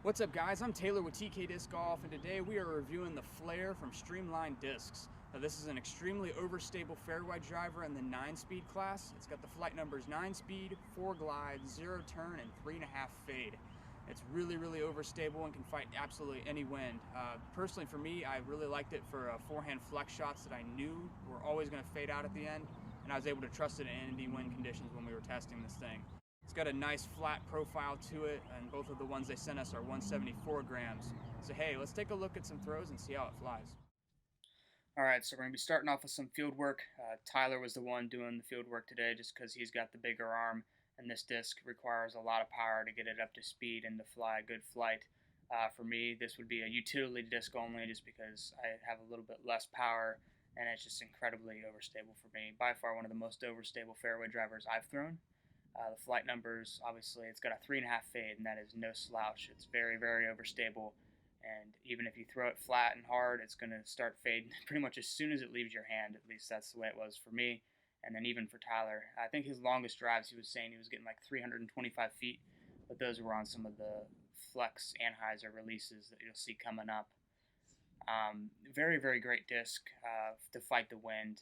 What's up, guys? I'm Taylor with TK Disc Golf, and today we are reviewing the Flare from Streamline Discs. Now, this is an extremely overstable fairway driver in the 9-speed class. It's got the flight numbers 9-speed, 4 glide, 0 turn, and 3.5 fade. It's really overstable and can fight absolutely any wind. Personally, for me, I really liked it for forehand flex shots that I knew were always going to fade out at the end, and I was able to trust it in any wind conditions when we were testing this thing. It's got a nice flat profile to it, and both of the ones they sent us are 174 grams. So hey, let's take a look at some throws and see how it flies. Alright, so we're going to be starting off with some field work. Tyler was the one doing the field work today just because he's got the bigger arm, and this disc requires a lot of power to get it up to speed and to fly a good flight. For me, this would be a utility disc only just because I have a little bit less power, and it's just incredibly overstable for me. By far one of the most overstable fairway drivers I've thrown. The flight numbers, obviously, it's got a 3.5 fade, and that is no slouch. It's very overstable, and even if you throw it flat and hard, it's going to start fading pretty much as soon as it leaves your hand. At least that's the way it was for me, and then even for Tyler. I think his longest drives, he was saying he was getting like 325 feet, but those were on some of the Flex Anheuser releases that you'll see coming up. Very great disc to fight the wind.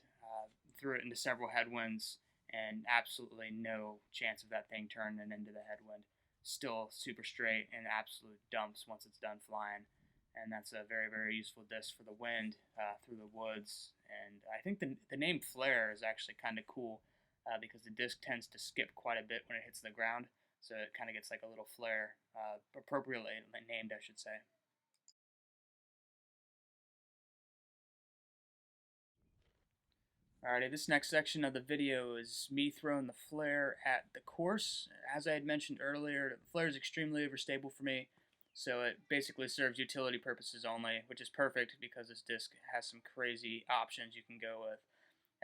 Threw it into several headwinds, and absolutely no chance of that thing turning into the headwind. Still super straight and absolute dumps once it's done flying. And that's a very useful disc for the wind through the woods. And I think the name Flare is actually kind of cool because the disc tends to skip quite a bit when it hits the ground. So it kind of gets like a little flare, appropriately named, I should say. Alrighty, this next section of the video is me throwing the Flare at the course. As I had mentioned earlier, the Flare is extremely overstable for me, so it basically serves utility purposes only, which is perfect because this disc has some crazy options you can go with.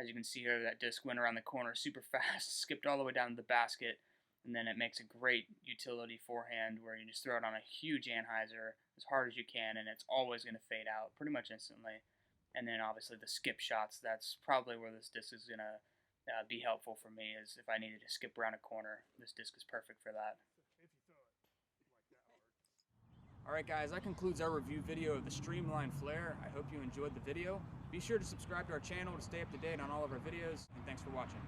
As you can see here, that disc went around the corner super fast, skipped all the way down to the basket, and then it makes a great utility forehand where you just throw it on a huge anhyzer as hard as you can, and it's always going to fade out pretty much instantly. And then obviously the skip shots, that's probably where this disc is going to be helpful for me, is if I needed to skip around a corner, this disc is perfect for that. If you throw it like that hard. Alright guys, that concludes our review video of the Streamline Flare. I hope you enjoyed the video. Be sure to subscribe to our channel to stay up to date on all of our videos, and thanks for watching.